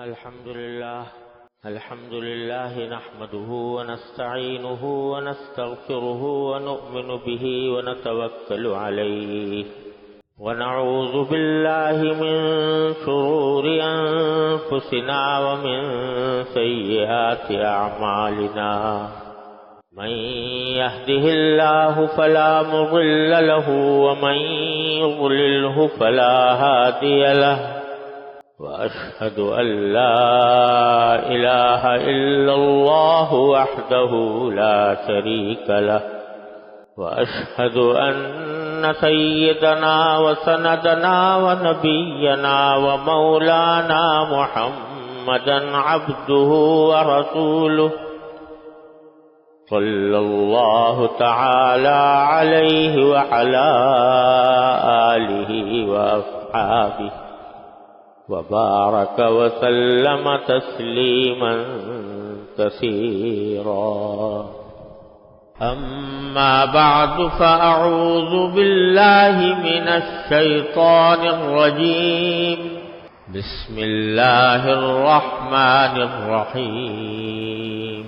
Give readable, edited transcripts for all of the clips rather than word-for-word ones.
الحمد لله نحمده ونستعينه ونستغفره ونؤمن به ونتوكل عليه ونعوذ بالله من شرور أنفسنا ومن سيئات أعمالنا من يهده الله فلا مضل له ومن يضلله فلا هادي له وأشهد أن لا إله إلا الله وحده لا شريك له وأشهد أن سيدنا وسندنا ونبينا ومولانا محمدا عبده ورسوله صلى الله تعالى عليه وعلى آله وأصحابه وبارك وسلم تسليما كثيرا أما بعد فأعوذ بالله من الشيطان الرجيم بسم الله الرحمن الرحيم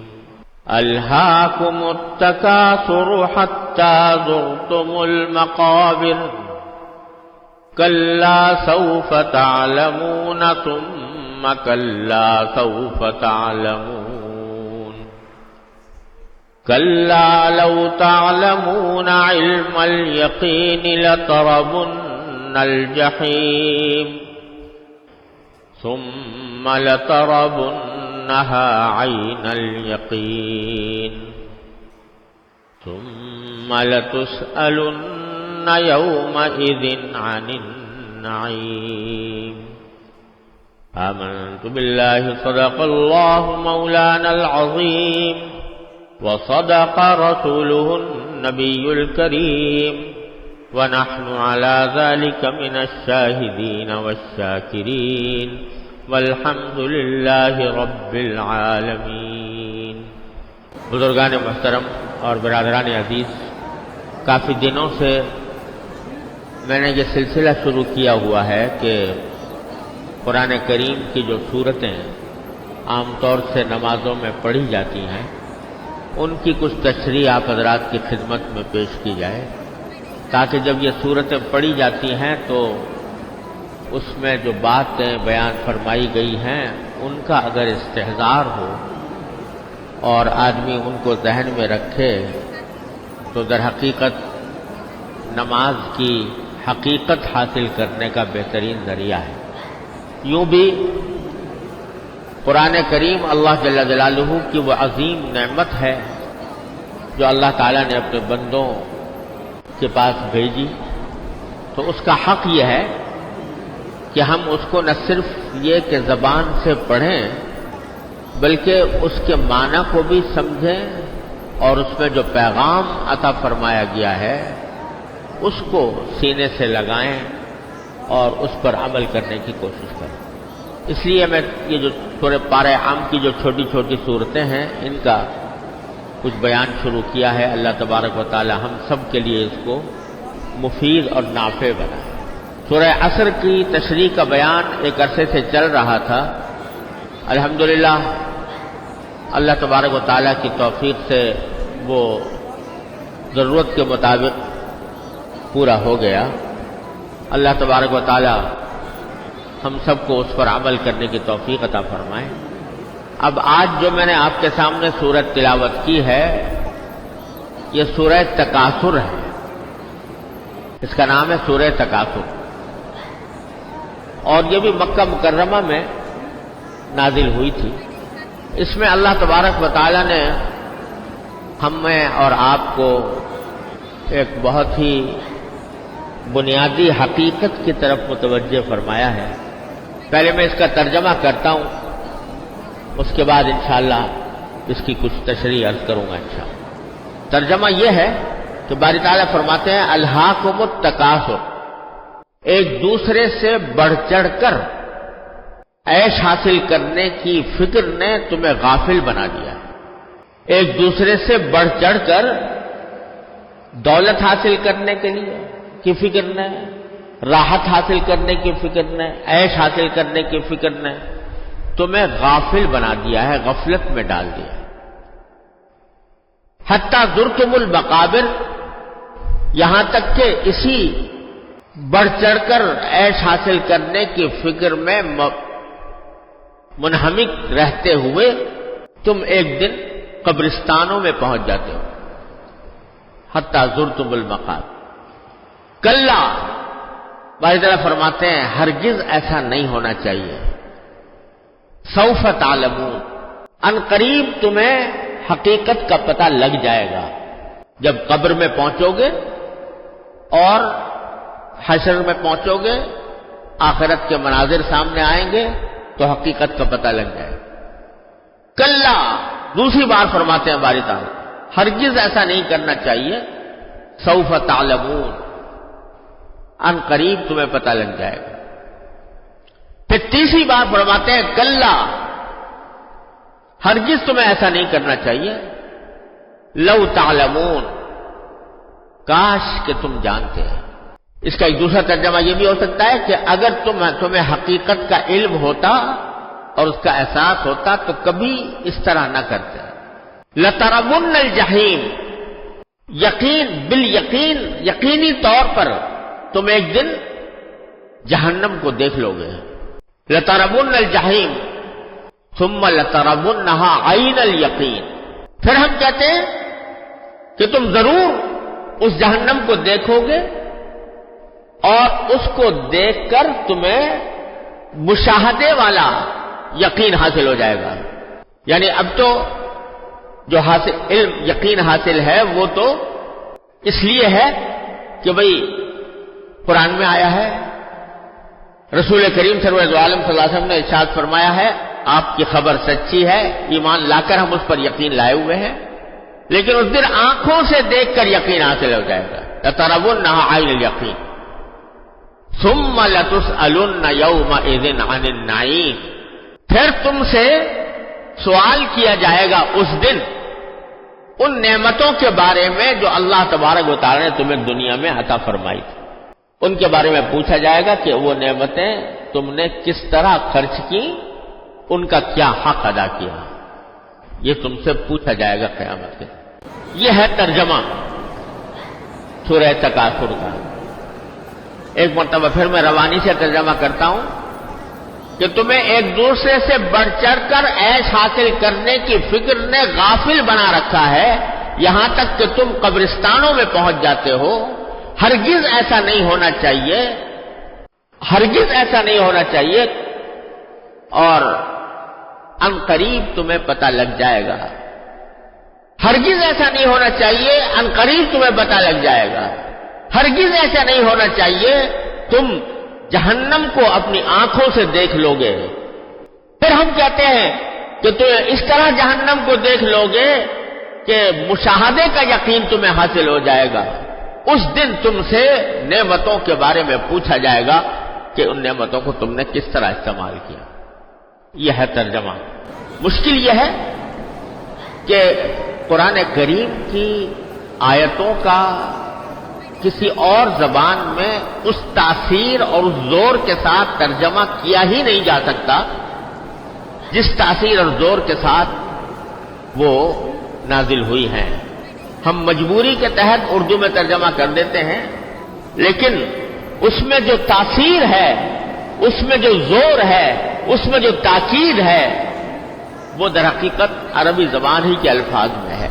ألهاكم التكاثر حتى زرتم المقابر كلا سوف تعلمون ثم كلا سوف تعلمون كلا لو تعلمون علم اليقين لترون الجحيم ثم لترونها عين اليقين ثم لتسألن يومئذ عن النعيم آمنت بالله صدق الله مولانا العظيم وصدق رسوله النبي الكريم ونحن على ذلك من الشاهدين والشاكرين والحمد لله رب العالمين. بزرگان محترم اور برادران عزیز، کافی دنوں سے میں نے یہ سلسلہ شروع کیا ہوا ہے کہ قرآن کریم کی جو سورتیں عام طور سے نمازوں میں پڑھی جاتی ہیں ان کی کچھ تشریح آپ حضرات کی خدمت میں پیش کی جائے، تاکہ جب یہ سورتیں پڑھی جاتی ہیں تو اس میں جو باتیں بیان فرمائی گئی ہیں ان کا اگر استحضار ہو اور آدمی ان کو ذہن میں رکھے تو در حقیقت نماز کی حقیقت حاصل کرنے کا بہترین ذریعہ ہے. یوں بھی قرآن کریم اللہ جل جلالہ کی وہ عظیم نعمت ہے جو اللہ تعالیٰ نے اپنے بندوں کے پاس بھیجی، تو اس کا حق یہ ہے کہ ہم اس کو نہ صرف یہ کہ زبان سے پڑھیں بلکہ اس کے معنی کو بھی سمجھیں اور اس میں جو پیغام عطا فرمایا گیا ہے اس کو سینے سے لگائیں اور اس پر عمل کرنے کی کوشش کریں. اس لیے میں یہ جو سورہ پارہ عام کی جو چھوٹی چھوٹی صورتیں ہیں ان کا کچھ بیان شروع کیا ہے. اللہ تبارک و تعالی ہم سب کے لیے اس کو مفید اور نافع بنائے. سورہ عصر کی تشریح کا بیان ایک عرصے سے چل رہا تھا. الحمدللہ اللہ تبارک و تعالیٰ کی توفیق سے وہ ضرورت کے مطابق پورا ہو گیا. اللہ تبارک و تعالیٰ ہم سب کو اس پر عمل کرنے کی توفیق عطا فرمائے. اب آج جو میں نے آپ کے سامنے سورت تلاوت کی ہے یہ سورہ تکاثر ہے. اس کا نام ہے سورہ تکاثر، اور یہ بھی مکہ مکرمہ میں نازل ہوئی تھی. اس میں اللہ تبارک و تعالی نے ہمیں اور آپ کو ایک بہت ہی بنیادی حقیقت کی طرف متوجہ فرمایا ہے. پہلے میں اس کا ترجمہ کرتا ہوں، اس کے بعد انشاءاللہ اس کی کچھ تشریح عرض کروں گا انشاءاللہ. ترجمہ یہ ہے کہ باری تعالیٰ فرماتے ہیں الہاکم التکاثر، ایک دوسرے سے بڑھ چڑھ کر عیش حاصل کرنے کی فکر نے تمہیں غافل بنا دیا. ایک دوسرے سے بڑھ چڑھ کر دولت حاصل کرنے کے لیے کی فکر نہ، راحت حاصل کرنے کی فکر نہ، عیش حاصل کرنے کی فکر نہ، تمہیں غافل بنا دیا ہے، غفلت میں ڈال دیا ہے۔ حتیٰ زرتم المقابر، یہاں تک کہ اسی بڑھ چڑھ کر عیش حاصل کرنے کی فکر میں منہمک رہتے ہوئے تم ایک دن قبرستانوں میں پہنچ جاتے ہو۔ حتیٰ زرتم المقابر، کلا، باری طرح فرماتے ہیں ہرگز ایسا نہیں ہونا چاہیے۔ سوف تعلمون، ان قریب تمہیں حقیقت کا پتہ لگ جائے گا۔ جب قبر میں پہنچو گے اور حشر میں پہنچو گے، آخرت کے مناظر سامنے آئیں گے تو حقیقت کا پتہ لگ جائے گا۔ کلا، دوسری بار فرماتے ہیں باری تعالیٰ ہرگز ایسا نہیں کرنا چاہیے۔ سوف تعلمون، ان قریب تمہیں پتہ لگ جائے گا۔ پھر تیسری بار فرماتے ہیں کلا، ہرگز تمہیں ایسا نہیں کرنا چاہیے۔ لو تعلمون، کاش کہ تم جانتے ہیں۔ اس کا ایک دوسرا ترجمہ یہ بھی ہو سکتا ہے کہ اگر تمہیں حقیقت کا علم ہوتا اور اس کا احساس ہوتا تو کبھی اس طرح نہ کرتے۔ لترون الجحیم، بالیقین، یقینی طور پر تم ایک دن جہنم کو دیکھ لو گے۔ لترون الجحیم ثم لترونها عین الیقین، پھر ہم کہتے ہیں کہ تم ضرور اس جہنم کو دیکھو گے اور اس کو دیکھ کر تمہیں مشاہدے والا یقین حاصل ہو جائے گا۔ یعنی اب تو جو یقین حاصل ہے وہ تو اس لیے ہے کہ بھئی قرآن میں آیا ہے، رسول کریم سرور عالم صلی اللہ علیہ وسلم نے ارشاد فرمایا ہے، آپ کی خبر سچی ہے، ایمان لا کر ہم اس پر یقین لائے ہوئے ہیں، لیکن اس دن آنکھوں سے دیکھ کر یقین حاصل ہو جائے گا۔ لترونها عین الیقین ثم لتسألن یومئذ عن النعیم، پھر تم سے سوال کیا جائے گا اس دن ان نعمتوں کے بارے میں جو اللہ تبارک و تعالی نے تمہیں دنیا میں عطا فرمائی تھی۔ ان کے بارے میں پوچھا جائے گا کہ وہ نعمتیں تم نے کس طرح خرچ کی، ان کا کیا حق ادا کیا، یہ تم سے پوچھا جائے گا قیامت کے۔ یہ ہے ترجمہ سورہ تکاثر کا۔ ایک مرتبہ پھر میں روانی سے ترجمہ کرتا ہوں کہ تمہیں ایک دوسرے سے بڑھ چڑھ کر عیش حاصل کرنے کی فکر نے غافل بنا رکھا ہے، یہاں تک کہ تم قبرستانوں میں پہنچ جاتے ہو۔ ہرگز ایسا نہیں ہونا چاہیے، ہرگز ایسا نہیں ہونا چاہیے، اور ان قریب تمہیں پتہ لگ جائے گا۔ ہرگز ایسا نہیں ہونا چاہیے، ان قریب تمہیں پتہ لگ جائے گا۔ ہرگز ایسا نہیں ہونا چاہیے، تم جہنم کو اپنی آنکھوں سے دیکھ لو گے۔ پھر ہم کہتے ہیں کہ تم اس طرح جہنم کو دیکھ لو گے کہ مشاہدے کا یقین تمہیں حاصل ہو جائے گا۔ اس دن تم سے نعمتوں کے بارے میں پوچھا جائے گا کہ ان نعمتوں کو تم نے کس طرح استعمال کیا۔ یہ ہے ترجمہ۔ مشکل یہ ہے کہ قرآن کریم کی آیتوں کا کسی اور زبان میں اس تاثیر اور اس زور کے ساتھ ترجمہ کیا ہی نہیں جا سکتا جس تاثیر اور زور کے ساتھ وہ نازل ہوئی ہیں۔ ہم مجبوری کے تحت اردو میں ترجمہ کر دیتے ہیں، لیکن اس میں جو تاثیر ہے، اس میں جو زور ہے، اس میں جو تاکید ہے، وہ در حقیقت عربی زبان ہی کے الفاظ میں ہے۔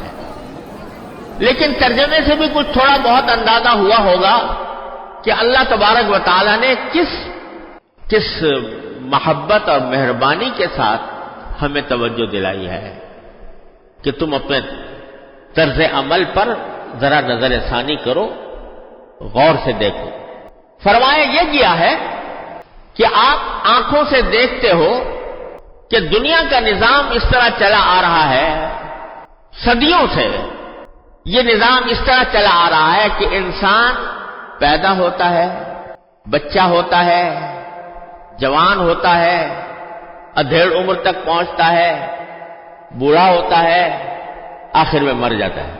لیکن ترجمے سے بھی کچھ تھوڑا بہت اندازہ ہوا ہوگا کہ اللہ تبارک و تعالی نے کس محبت اور مہربانی کے ساتھ ہمیں توجہ دلائی ہے کہ تم اپنے طرز عمل پر ذرا نظر ثانی کرو، غور سے دیکھو۔ فرمایا یہ گیا ہے کہ آپ آنکھوں سے دیکھتے ہو کہ دنیا کا نظام اس طرح چلا آ رہا ہے، صدیوں سے یہ نظام اس طرح چلا آ رہا ہے کہ انسان پیدا ہوتا ہے، بچہ ہوتا ہے، جوان ہوتا ہے، ادھیڑ عمر تک پہنچتا ہے، بوڑھا ہوتا ہے، آخر میں مر جاتا ہے،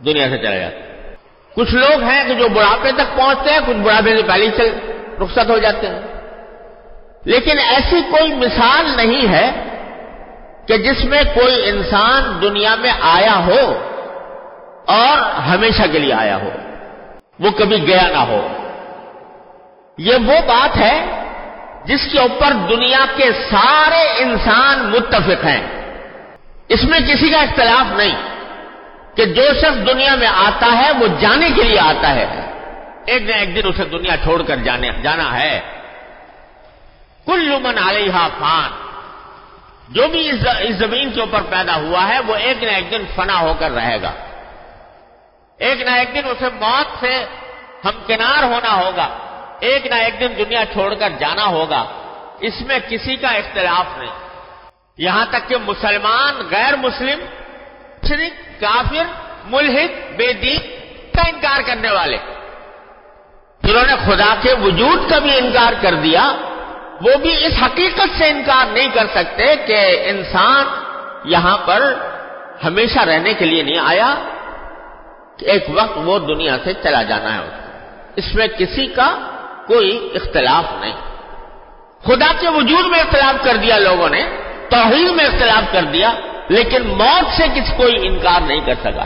دنیا سے چلا جاتا ہے۔ کچھ لوگ ہیں کہ جو بڑھاپے تک پہنچتے ہیں، کچھ بڑھاپے سے پہلے سے رخصت ہو جاتے ہیں۔ لیکن ایسی کوئی مثال نہیں ہے کہ جس میں کوئی انسان دنیا میں آیا ہو اور ہمیشہ کے لیے آیا ہو، وہ کبھی گیا نہ ہو۔ یہ وہ بات ہے جس کے اوپر دنیا کے سارے انسان متفق ہیں، اس میں کسی کا اختلاف نہیں کہ جو شخص دنیا میں آتا ہے وہ جانے کے لیے آتا ہے، ایک نہ ایک دن اسے دنیا چھوڑ کر جانا ہے۔ کل من علیہا فان، جو بھی اس زمین کے اوپر پیدا ہوا ہے وہ ایک نہ ایک دن فنا ہو کر رہے گا، ایک نہ ایک دن اسے موت سے ہمکنار ہونا ہوگا، ایک نہ ایک دن دنیا چھوڑ کر جانا ہوگا، اس میں کسی کا اختلاف نہیں۔ یہاں تک کہ مسلمان، غیر مسلم، مشرک، کافر، ملحد، بے دین کا انکار کرنے والے، جنہوں نے خدا کے وجود کا بھی انکار کر دیا، وہ بھی اس حقیقت سے انکار نہیں کر سکتے کہ انسان یہاں پر ہمیشہ رہنے کے لیے نہیں آیا، کہ ایک وقت وہ دنیا سے چلا جانا ہے۔ اس میں کسی کا کوئی اختلاف نہیں۔ خدا کے وجود میں اختلاف کر دیا لوگوں نے، توحید میں اختلاف کر دیا، لیکن موت سے کوئی انکار نہیں کر سکا۔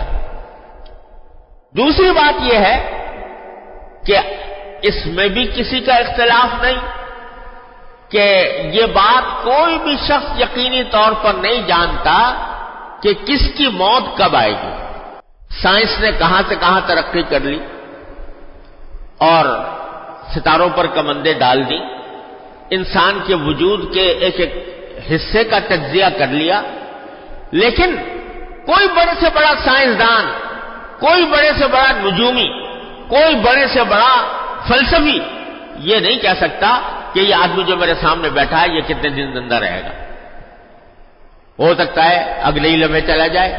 دوسری بات یہ ہے کہ اس میں بھی کسی کا اختلاف نہیں کہ یہ بات کوئی بھی شخص یقینی طور پر نہیں جانتا کہ کس کی موت کب آئے گی۔ سائنس نے کہاں سے کہاں ترقی کر لی اور ستاروں پر کمندیں ڈال دی، انسان کے وجود کے ایک ایک حصے کا تجزیہ کر لیا، لیکن کوئی بڑے سے بڑا سائنسدان، کوئی بڑے سے بڑا نجومی، کوئی بڑے سے بڑا فلسفی یہ نہیں کہہ سکتا کہ یہ آدمی جو میرے سامنے بیٹھا ہے یہ کتنے دن زندہ رہے گا۔ ہو سکتا ہے اگلے ہی لمحے چلا جائے،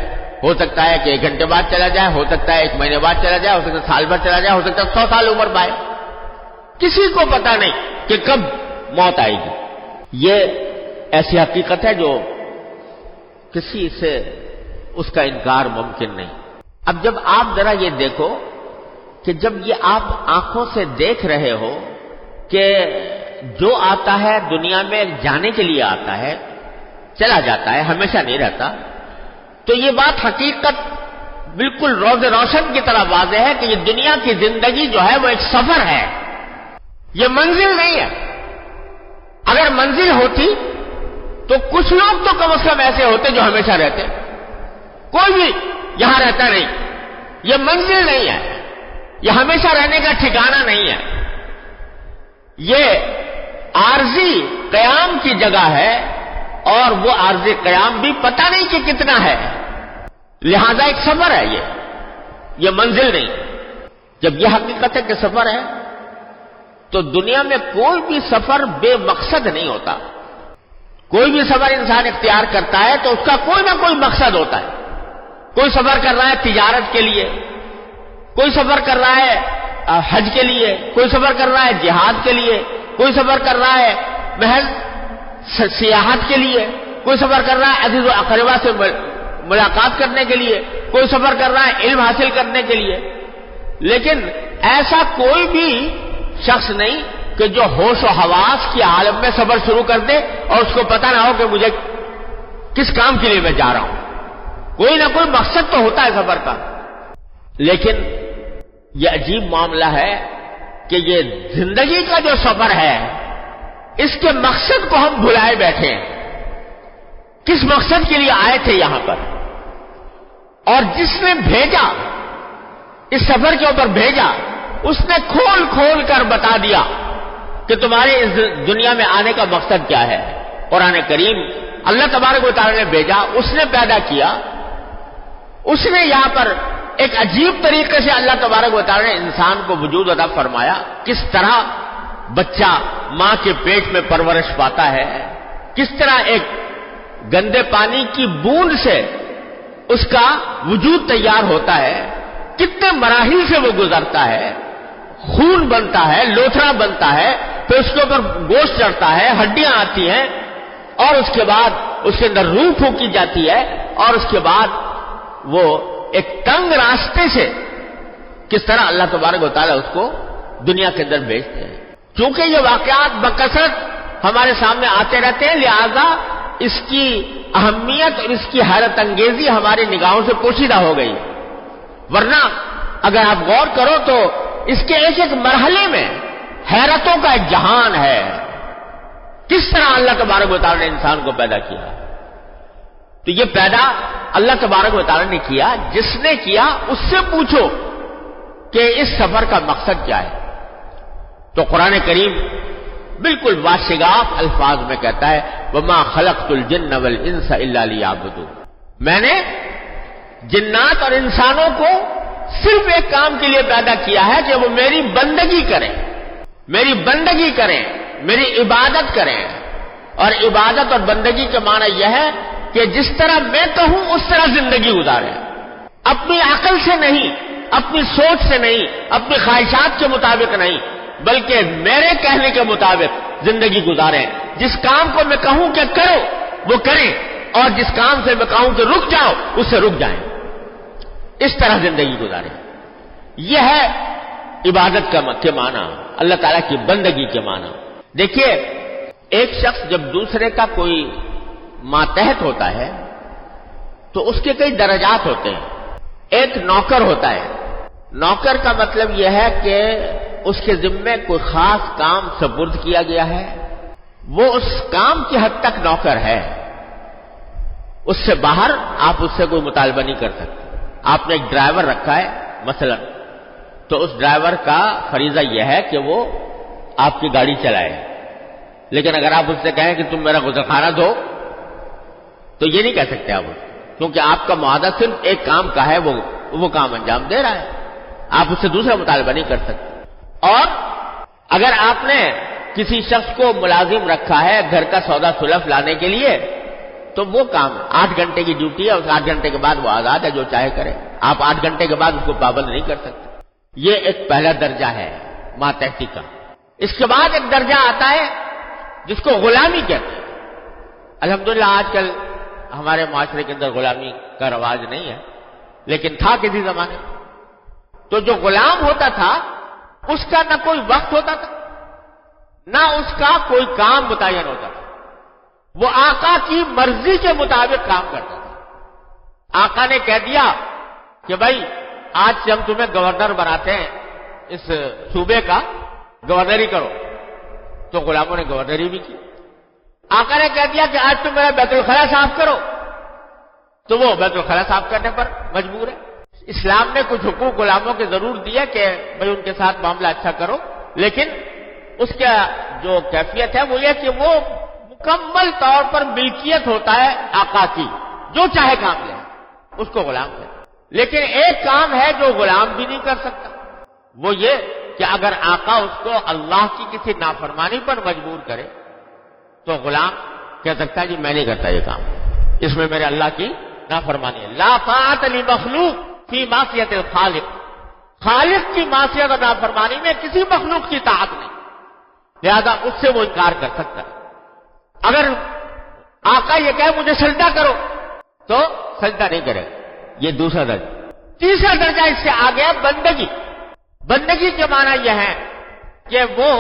ہو سکتا ہے کہ 1 گھنٹے بعد چلا جائے، ہو سکتا ہے 1 مہینے بعد چلا جائے، ہو سکتا ہے سال بھر چلا جائے، ہو سکتا ہے 100 سال عمر پائے، کسی کو پتا نہیں کہ کب موت آئے گی۔ یہ ایسی حقیقت ہے جو کسی سے اس کا انکار ممکن نہیں۔ اب جب آپ ذرا یہ دیکھو کہ جب یہ آپ آنکھوں سے دیکھ رہے ہو کہ جو آتا ہے دنیا میں جانے کے لیے آتا ہے، چلا جاتا ہے، ہمیشہ نہیں رہتا، تو یہ بات حقیقت بالکل روز روشن کی طرح واضح ہے کہ یہ دنیا کی زندگی جو ہے وہ ایک سفر ہے، یہ منزل نہیں ہے۔ اگر منزل ہوتی تو کچھ لوگ تو کم از کم ایسے ہوتے جو ہمیشہ رہتے، کوئی بھی یہاں رہتا نہیں۔ یہ منزل نہیں ہے، یہ ہمیشہ رہنے کا ٹھکانہ نہیں ہے، یہ عارضی قیام کی جگہ ہے، اور وہ عارضی قیام بھی پتہ نہیں کہ کتنا ہے، لہذا ایک سفر ہے، یہ منزل نہیں۔ جب یہ حقیقت ہے کہ سفر ہے تو دنیا میں کوئی بھی سفر بے مقصد نہیں ہوتا۔ کوئی بھی سفر انسان اختیار کرتا ہے تو اس کا کوئی نہ کوئی مقصد ہوتا ہے۔ کوئی سفر کر رہا ہے تجارت کے لیے، کوئی سفر کر رہا ہے حج کے لیے، کوئی سفر کر رہا ہے جہاد کے لیے، کوئی سفر کر رہا ہے محض سیاحت کے لیے، کوئی سفر کر رہا ہے عزیز و اقربا سے ملاقات کرنے کے لیے، کوئی سفر کر رہا ہے علم حاصل کرنے کے لیے۔ لیکن ایسا کوئی بھی شخص نہیں کہ جو ہوش و حواس کی عالم میں سفر شروع کر دے اور اس کو پتہ نہ ہو کہ مجھے کس کام کے لیے میں جا رہا ہوں۔ کوئی نہ کوئی مقصد تو ہوتا ہے سفر کا، لیکن یہ عجیب معاملہ ہے کہ یہ زندگی کا جو سفر ہے اس کے مقصد کو ہم بھلائے بیٹھے ہیں۔ کس مقصد کے لیے آئے تھے یہاں پر، اور جس نے بھیجا، اس سفر کے اوپر بھیجا، اس نے کھول کھول کر بتا دیا کہ تمہارے اس دنیا میں آنے کا مقصد کیا ہے۔ قرآن کریم اللہ تبارک و تعالی نے بھیجا، اس نے پیدا کیا، اس نے یہاں پر ایک عجیب طریقے سے اللہ تبارک و تعالی نے انسان کو وجود عطا فرمایا۔ کس طرح بچہ ماں کے پیٹ میں پرورش پاتا ہے، کس طرح ایک گندے پانی کی بوند سے اس کا وجود تیار ہوتا ہے، کتنے مراحل سے وہ گزرتا ہے، خون بنتا ہے، لوتھڑا بنتا ہے، پھر اس کے اوپر گوشت چڑھتا ہے، ہڈیاں آتی ہیں، اور اس کے بعد اس کے اندر روح پھونکی جاتی ہے، اور اس کے بعد وہ ایک تنگ راستے سے کس طرح اللہ تبارک و تعالیٰ اس کو دنیا کے اندر بھیجتے ہیں۔ چونکہ یہ واقعات بکثرت ہمارے سامنے آتے رہتے ہیں، لہذا اس کی اہمیت اور اس کی حیرت انگیزی ہماری نگاہوں سے پوشیدہ ہو گئی. ورنہ اگر آپ غور کرو تو اس کے ایک ایک مرحلے میں حیرتوں کا ایک جہان ہے. کس طرح اللہ تبارک و تعالی نے انسان کو پیدا کیا؟ تو یہ پیدا اللہ تبارک و تعالی نے کیا. جس نے کیا اس سے پوچھو کہ اس سفر کا مقصد کیا ہے. تو قرآن کریم بالکل واشگاف الفاظ میں کہتا ہے وَمَا خَلَقْتُ الْجِنَّ وَالْإِنسَ إِلَّا لِيَعْبُدُونِ، میں نے جنات اور انسانوں کو صرف ایک کام کے لیے پیدا کیا ہے کہ وہ میری بندگی کریں، میری بندگی کریں، میری عبادت کریں. اور عبادت اور بندگی کا معنی یہ ہے کہ جس طرح میں کہوں اس طرح زندگی گزاریں، اپنی عقل سے نہیں، اپنی سوچ سے نہیں، اپنی خواہشات کے مطابق نہیں، بلکہ میرے کہنے کے مطابق زندگی گزاریں. جس کام کو میں کہوں کہ کرو وہ کریں، اور جس کام سے میں کہوں کہ رک جاؤ اس سے رک جائیں. اس طرح زندگی گزاریں. یہ ہے عبادت کے معنی، اللہ تعالیٰ کی بندگی کے معنی. دیکھیے ایک شخص جب دوسرے کا کوئی ماتحت ہوتا ہے تو اس کے کئی درجات ہوتے ہیں. ایک نوکر ہوتا ہے. نوکر کا مطلب یہ ہے کہ اس کے ذمے کوئی خاص کام سپرد کیا گیا ہے، وہ اس کام کی حد تک نوکر ہے، اس سے باہر آپ اس سے کوئی مطالبہ نہیں کر سکتے. آپ نے ایک ڈرائیور رکھا ہے مثلا، تو اس ڈرائیور کا فریضہ یہ ہے کہ وہ آپ کی گاڑی چلائے. لیکن اگر آپ اس سے کہیں کہ تم میرا غسلخانہ دھو تو یہ نہیں کہہ سکتے آپ، کیونکہ آپ کا معاہدہ صرف ایک کام کا ہے، وہ کام انجام دے رہا ہے، آپ اس سے دوسرا مطالبہ نہیں کر سکتے. اور اگر آپ نے کسی شخص کو ملازم رکھا ہے گھر کا سودا سلف لانے کے لیے، تو وہ کام 8 گھنٹے کی ڈیوٹی ہے، اس 8 گھنٹے کے بعد وہ آزاد ہے، جو چاہے کرے. آپ 8 گھنٹے کے بعد اس کو پابند نہیں کر سکتے. یہ ایک پہلا درجہ ہے ماتحتی کا. اس کے بعد ایک درجہ آتا ہے جس کو غلامی کہتے ہیں. الحمدللہ آج کل ہمارے معاشرے کے اندر غلامی کا رواج نہیں ہے، لیکن تھا کسی زمانے میں. تو جو غلام ہوتا تھا اس کا نہ کوئی وقت ہوتا تھا، نہ اس کا کوئی کام متعین ہوتا تھا. وہ آقا کی مرضی کے مطابق کام کرتا تھا. آقا نے کہہ دیا کہ بھائی آج سے ہم تمہیں گورنر بناتے ہیں، اس صوبے کا گورنری کرو، تو غلاموں نے گورنری بھی کی. آقا نے کہہ دیا کہ آج تم میرا بیت الخلا صاف کرو، تو وہ بیت الخلا صاف کرنے پر مجبور ہے. اسلام نے کچھ حقوق غلاموں کے ضرور دیے کہ بھائی ان کے ساتھ معاملہ اچھا کرو، لیکن اس کا جو کیفیت ہے وہ یہ کہ وہ مکمل طور پر ملکیت ہوتا ہے آقا کی، جو چاہے کام لے اس کو غلام کہتے. لیکن ایک کام ہے جو غلام بھی نہیں کر سکتا، وہ یہ کہ اگر آقا اس کو اللہ کی کسی نافرمانی پر مجبور کرے تو غلام کہہ سکتا ہے جی میں نہیں کرتا یہ کام، اس میں میرے اللہ کی نافرمانی ہے. لا طاعت لمخلوق فی معصیت الخالق، خالق کی معصیت اور نافرمانی میں کسی مخلوق کی طاعت نہیں، لہذا اس سے وہ انکار کر سکتا ہے. اگر آقا یہ کہے مجھے سجدہ کرو تو سجدہ نہیں کرے گا. یہ دوسرا درجہ. تیسرا درجہ اس سے آ گیا بندگی. بندگی کے معنی یہ ہے کہ وہ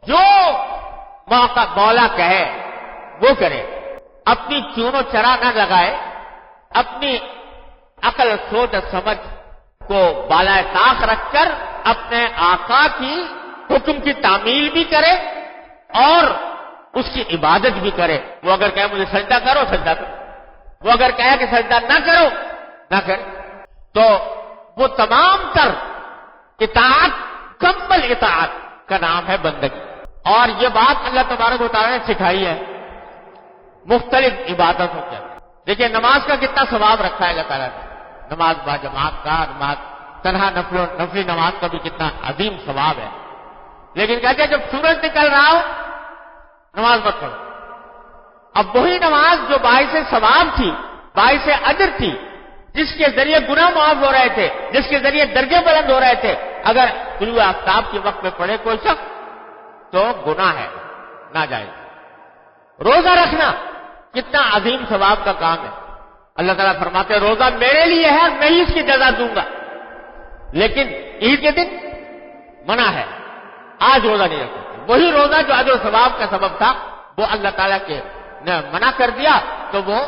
جو مولا کہے وہ کرے، اپنی چون و چرا نہ لگائے، اپنی عقل سوچ اور سمجھ کو بالائے طاق رکھ کر اپنے آقا کی حکم کی تعمیل بھی کرے اور اس کی عبادت بھی کرے. وہ اگر کہے مجھے سجدہ کرو سجدہ کرو، وہ اگر کہے کہ سجدہ نہ کرو نہ کرے. تو وہ تمام تر اطاعت، کمل اطاعت کا نام ہے بندگی. اور یہ بات اللہ تبارک و تعالیٰ نے سکھائی ہے مختلف عبادتوں کے. دیکھیے نماز کا کتنا ثواب رکھا ہے اللہ تعالیٰ نے، نماز با جماعت کا، نماز تنہا نفلی نماز کا بھی کتنا عظیم ثواب ہے. لیکن کہتے ہیں جب سورج نکل رہا ہو نماز مت پڑھو. اب وہی نماز جو باعث ثواب تھی، باعث اجر تھی، جس کے ذریعے گناہ معاف ہو رہے تھے، جس کے ذریعے درجے بلند ہو رہے تھے، اگر طلوع آفتاب کے وقت میں پڑھے کوئی شخص تو گناہ ہے، ناجائز. روزہ رکھنا کتنا عظیم ثواب کا کام ہے. اللہ تعالیٰ فرماتے ہیں روزہ میرے لیے ہے، میں ہی اس کی جزا دوں گا. لیکن عید کے دن منع ہے، آج روزہ نہیں رکھ سکتے. وہی روزہ جو اجر و ثواب کا سبب تھا وہ اللہ تعالیٰ کے نے منع کر دیا تو وہ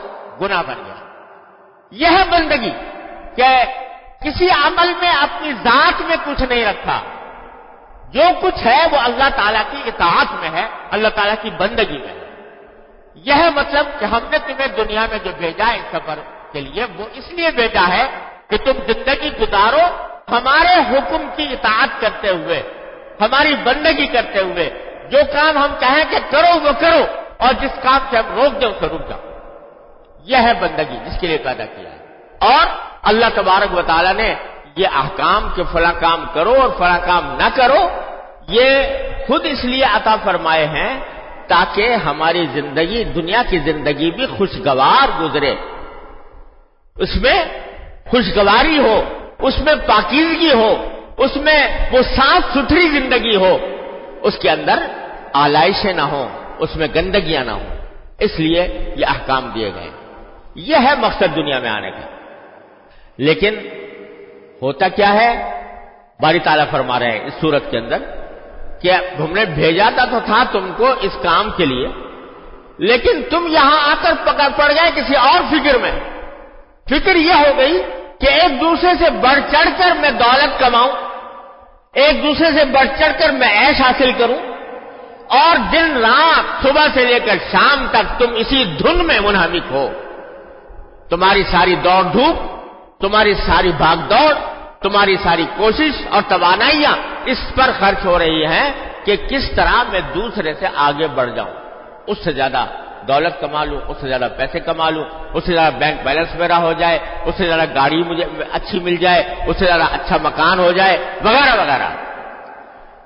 گناہ بن گیا۔ یہ ہے بندگی کہ کسی عمل میں اپنی ذات میں کچھ نہیں رکھا، جو کچھ ہے وہ اللہ تعالیٰ کی اطاعت میں ہے، اللہ تعالیٰ کی بندگی میں ہے۔ یہ ہے مطلب کہ ہم نے تمہیں دنیا میں جو بھیجا ہے اس سفر کے لیے وہ اس لیے بھیجا ہے کہ تم زندگی گزارو ہمارے حکم کی اطاعت کرتے ہوئے، ہماری بندگی کرتے ہوئے، جو کام ہم کہیں کہ کرو وہ کرو، اور جس کام سے ہم روک دیں اسے رک جاؤ۔ یہ ہے بندگی جس کے لیے پیدا کیا ہے۔ اور اللہ تبارک و تعالیٰ نے یہ احکام کہ فلاں کام کرو اور فلاں کام نہ کرو، یہ خود اس لیے عطا فرمائے ہیں تاکہ ہماری زندگی، دنیا کی زندگی بھی خوشگوار گزرے، اس میں خوشگواری ہو، اس میں پاکیزگی ہو، اس میں وہ صاف ستھری زندگی ہو، اس کے اندر آلائشیں نہ ہوں، اس میں گندگیاں نہ ہوں، اس لیے یہ احکام دیے گئے۔ یہ ہے مقصد دنیا میں آنے کا۔ لیکن ہوتا کیا ہے، باری تعالیٰ فرما رہے ہیں اس سورت کے اندر کہ ہم نے بھیجا تو تھا تم کو اس کام کے لیے، لیکن تم یہاں آ کر پڑ گئے کسی اور فکر میں۔ فکر یہ ہو گئی کہ ایک دوسرے سے بڑھ چڑھ کر میں دولت کماؤں، ایک دوسرے سے بڑھ چڑھ کر میں عیش حاصل کروں، اور دن رات صبح سے لے کر شام تک تم اسی دھن میں منہمک ہو۔ تمہاری ساری دوڑ دھوپ، تمہاری ساری بھاگ دوڑ، تمہاری ساری کوشش اور توانائیاں اس پر خرچ ہو رہی ہیں کہ کس طرح میں دوسرے سے آگے بڑھ جاؤں، اس سے زیادہ دولت کما لوں، اس سے زیادہ پیسے کما لوں، اس سے زیادہ بینک بیلنس میرا ہو جائے، اس سے زیادہ گاڑی مجھے اچھی مل جائے، اس سے زیادہ اچھا مکان ہو جائے، وغیرہ وغیرہ۔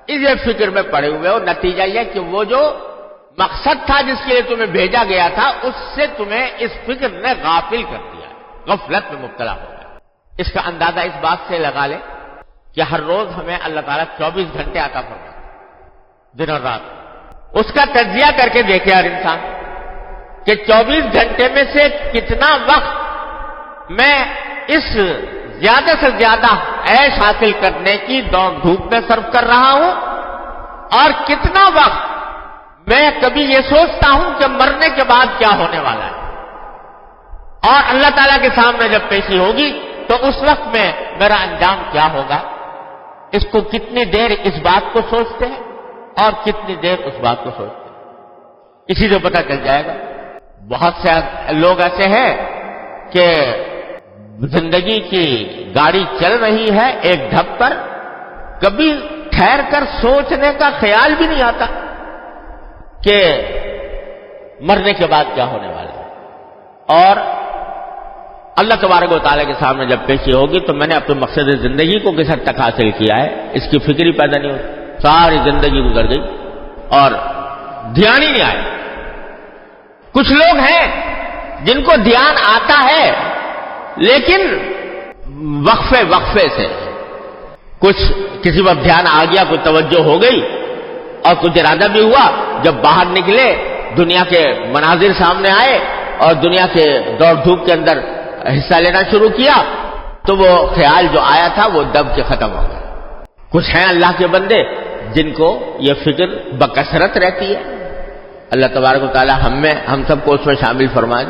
اس فکر میں پڑے ہوئے اور نتیجہ یہ کہ وہ جو مقصد تھا جس کے لیے تمہیں بھیجا گیا تھا اس سے تمہیں اس فکر نے غافل کر دیا، غفلت میں مبتلا ہو گیا۔ اس کا اندازہ اس بات سے لگا لے کہ ہر روز ہمیں اللہ تعالیٰ 24 گھنٹے عطا فرماتا ہے، دن اور رات۔ اس کا تجزیہ کر کے دیکھے ہر انسان کہ 24 گھنٹے میں سے کتنا وقت میں اس زیادہ سے زیادہ عیش حاصل کرنے کی دوڑ دھوپ میں صرف کر رہا ہوں، اور کتنا وقت میں کبھی یہ سوچتا ہوں کہ مرنے کے بعد کیا ہونے والا ہے، اور اللہ تعالیٰ کے سامنے جب پیشی ہوگی تو اس وقت میں میرا انجام کیا ہوگا۔ اس کو کتنی دیر اس بات کو سوچتے ہیں اور کتنی دیر اس بات کو سوچتے ہیں، اسی سے پتہ چل جائے گا۔ بہت سے لوگ ایسے ہیں کہ زندگی کی گاڑی چل رہی ہے ایک ڈھب پر، کبھی ٹھہر کر سوچنے کا خیال بھی نہیں آتا کہ مرنے کے بعد کیا ہونے والا ہے۔ اور اللہ تبارک و تعالیٰ کے سامنے جب پیشی ہوگی تو میں نے اپنے مقصد زندگی کو کس حد تک حاصل کیا ہے اس کی فکر ہی پیدا نہیں ہوتی، ساری زندگی گزر گئی اور دھیان ہی نہیں آیا۔ کچھ لوگ ہیں جن کو دھیان آتا ہے لیکن وقفے سے، کچھ کسی وقت دھیان آ گیا، کوئی توجہ ہو گئی اور کچھ ارادہ بھی ہوا، جب باہر نکلے دنیا کے مناظر سامنے آئے اور دنیا کے دوڑ دھوپ کے اندر حصہ لینا شروع کیا تو وہ خیال جو آیا تھا وہ دب کے ختم ہو گیا۔ کچھ ہیں اللہ کے بندے جن کو یہ فکر بکثرت رہتی ہے، اللہ تبارک و تعالی ہم سب کو اس میں شامل فرمائے۔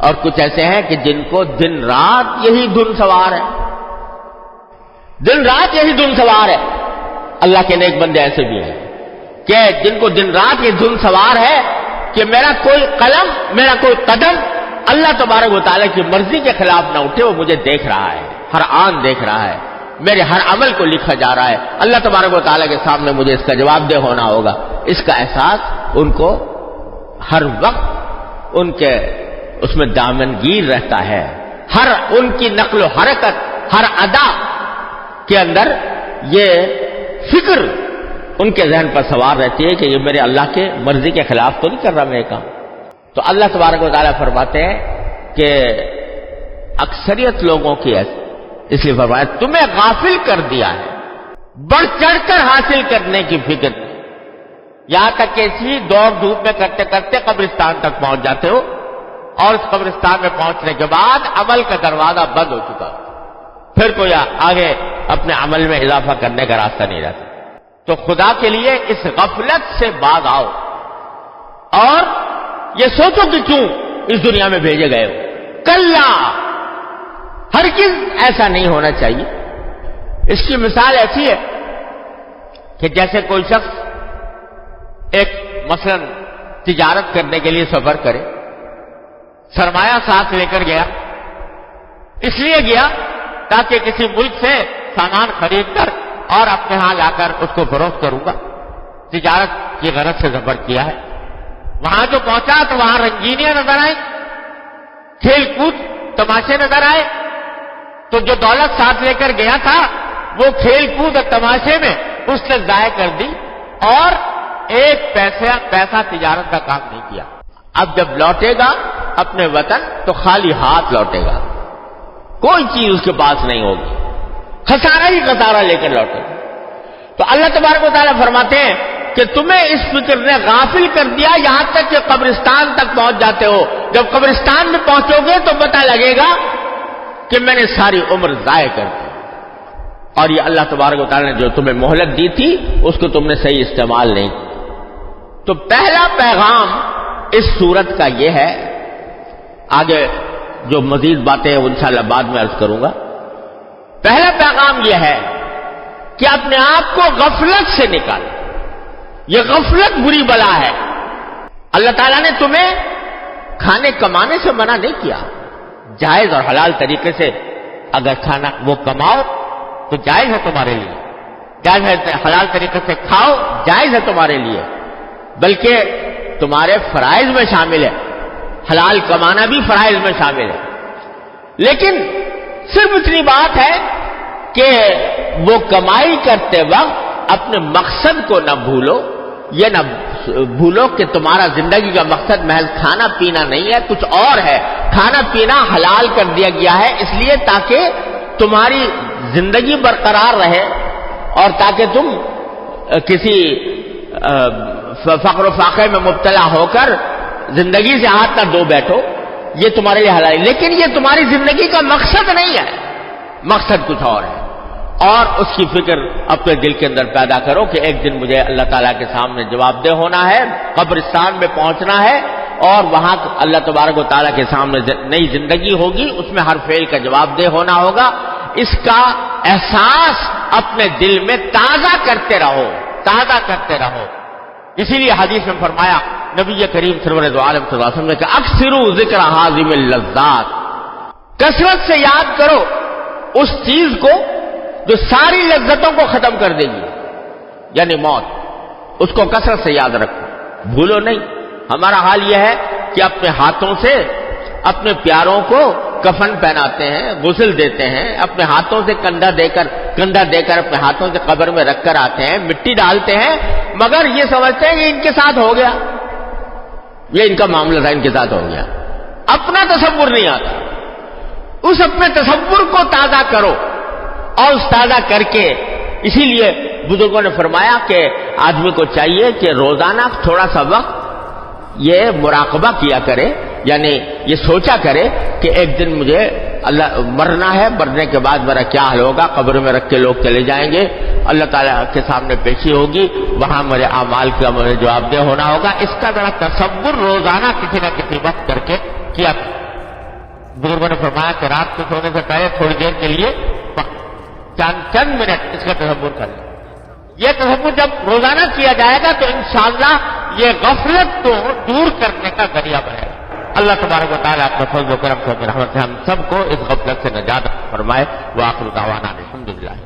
اور کچھ ایسے ہیں کہ جن کو دن رات یہی دھن سوار ہے، دن رات یہی دھن سوار ہے۔ اللہ کے نیک بندے ایسے بھی ہیں کہ جن کو دن رات یہ دھن سوار ہے کہ میرا کوئی قلم، میرا کوئی قدم اللہ تبارک و تعالیٰ کی مرضی کے خلاف نہ اٹھے، وہ مجھے دیکھ رہا ہے، ہر آن دیکھ رہا ہے، میرے ہر عمل کو لکھا جا رہا ہے، اللہ تبارک و تعالیٰ کے سامنے مجھے اس کا جواب دہ ہونا ہوگا۔ اس کا احساس ان کو ہر وقت ان کے اس میں دامنگیر رہتا ہے، ہر ان کی نقل و حرکت، ہر ادا کے اندر یہ فکر ان کے ذہن پر سوار رہتی ہے کہ یہ میرے اللہ کے مرضی کے خلاف تو نہیں کر رہا میں یہ کام۔ تو اللہ تبارک و تعالیٰ فرماتے ہیں کہ اکثریت لوگوں کی اس لیے فرمایا تمہیں غافل کر دیا ہے، بڑھ چڑھ کر حاصل کرنے کی فکر، یہاں تک کہ اسی دوڑ دھوپ میں کرتے کرتے قبرستان تک پہنچ جاتے ہو، اور اس قبرستان میں پہنچنے کے بعد عمل کا دروازہ بند ہو چکا، پھر کوئی آگے اپنے عمل میں اضافہ کرنے کا راستہ نہیں رہتا۔ تو خدا کے لیے اس غفلت سے باز آؤ اور یہ سوچو کہ کیوں اس دنیا میں بھیجے گئے ہو. کلا، ہرگز ایسا نہیں ہونا چاہیے. اس کی مثال ایسی ہے کہ جیسے کوئی شخص ایک مثلا تجارت کرنے کے لیے سفر کرے، سرمایہ ساتھ لے کر گیا، اس لیے گیا تاکہ کسی ملک سے سامان خرید کر اور اپنے ہاں لا کر اس کو فروخت کروں گا. تجارت کی غرض سے سفر کیا ہے. وہاں جو پہنچا تو وہاں رنگینیاں نظر آئیں، کھیل کود تماشے نظر آئے. تو جو دولت ساتھ لے کر گیا تھا وہ کھیل کود اور تماشے میں اس نے ضائع کر دی اور ایک پیسہ تجارت کا کام نہیں کیا. اب جب لوٹے گا اپنے وطن تو خالی ہاتھ لوٹے گا، کوئی چیز اس کے پاس نہیں ہوگی، خسارہ ہی خسارہ لے کر لوٹے گا. تو اللہ تبارک و تعالیٰ فرماتے ہیں کہ تمہیں اس فکر نے غافل کر دیا یہاں تک کہ قبرستان تک پہنچ جاتے ہو. جب قبرستان میں پہنچو گے تو پتہ لگے گا کہ میں نے ساری عمر ضائع کر دی اور یہ اللہ تبارک و تعالیٰ نے جو تمہیں مہلت دی تھی اس کو تم نے صحیح استعمال نہیں کیا. تو پہلا پیغام اس سورت کا یہ ہے، آگے جو مزید باتیں ہیں وہ انشاءاللہ بعد میں عرض کروں گا. پہلا پیغام یہ ہے کہ اپنے آپ کو غفلت سے نکالو. یہ غفلت بری بلا ہے. اللہ تعالیٰ نے تمہیں کھانے کمانے سے منع نہیں کیا. جائز اور حلال طریقے سے اگر کھانا وہ کماؤ تو جائز ہے تمہارے لیے، جائز ہے حلال طریقے سے کھاؤ، جائز ہے تمہارے لیے، بلکہ تمہارے فرائض میں شامل ہے. حلال کمانا بھی فرائض میں شامل ہے. لیکن صرف اتنی بات ہے کہ وہ کمائی کرتے وقت اپنے مقصد کو نہ بھولو. یہ نہ بھولو کہ تمہارا زندگی کا مقصد محض کھانا پینا نہیں ہے، کچھ اور ہے. کھانا پینا حلال کر دیا گیا ہے اس لیے تاکہ تمہاری زندگی برقرار رہے اور تاکہ تم کسی فقر و فاقے میں مبتلا ہو کر زندگی سے ہاتھ نہ دھو بیٹھو. یہ تمہارے لیے حلال ہے، لیکن یہ تمہاری زندگی کا مقصد نہیں ہے، مقصد کچھ اور ہے. اور اس کی فکر اپنے دل کے اندر پیدا کرو کہ ایک دن مجھے اللہ تعالیٰ کے سامنے جواب دہ ہونا ہے، قبرستان میں پہنچنا ہے اور وہاں اللہ تبارک و تعالیٰ کے سامنے نئی زندگی ہوگی، اس میں ہر فعل کا جواب دہ ہونا ہوگا. اس کا احساس اپنے دل میں تازہ کرتے رہو، تازہ کرتے رہو. اسی لیے حدیث میں فرمایا نبی کریم سرور دو عالم صلی اللہ علیہ وسلم نے کہ اکثروا ذکر حازم اللذات، کثرت سے یاد کرو اس چیز کو جو ساری لذتوں کو ختم کر دے گی، یعنی موت. اس کو کثرت سے یاد رکھو، بھولو نہیں. ہمارا حال یہ ہے کہ اپنے ہاتھوں سے اپنے پیاروں کو کفن پہناتے ہیں، غسل دیتے ہیں، اپنے ہاتھوں سے کندھا دے کر اپنے ہاتھوں سے قبر میں رکھ کر آتے ہیں، مٹی ڈالتے ہیں، مگر یہ سمجھتے ہیں کہ ان کے ساتھ ہو گیا، یہ ان کا معاملہ تھا، ان کے ساتھ ہو گیا. اپنا تصور نہیں آتا. اس اپنے تصور کو تازہ کرو اور اس تازہ کر کے، اسی لیے بزرگوں نے فرمایا کہ آدمی کو چاہیے کہ روزانہ تھوڑا سا وقت یہ مراقبہ کیا کرے، یعنی یہ سوچا کرے کہ ایک دن مجھے مرنا ہے، مرنے کے بعد میرا کیا حال ہوگا. قبر میں رکھ کے لوگ چلے جائیں گے، اللہ تعالیٰ کے سامنے پیشی ہوگی، وہاں میرے اعمال کا مجھے جواب دہ ہونا ہوگا. اس کا ذرا تصور روزانہ کسی نہ کسی وقت کر کے کیا. بزرگوں نے فرمایا کہ رات کو سونے سے پہلے تھوڑی دیر کے لیے چند منٹ اس کا تصور کریں. یہ تصور جب روزانہ کیا جائے گا تو انشاءاللہ یہ غفلت کو دور کرنے کا ذریعہ بنے گا. اللہ تبارک و تعالیٰ اپنے فضل و کرم سے رحمت سے ہم سب کو اس غفلت سے نجات فرمائے. وآخر دعوانا الحمدللہ.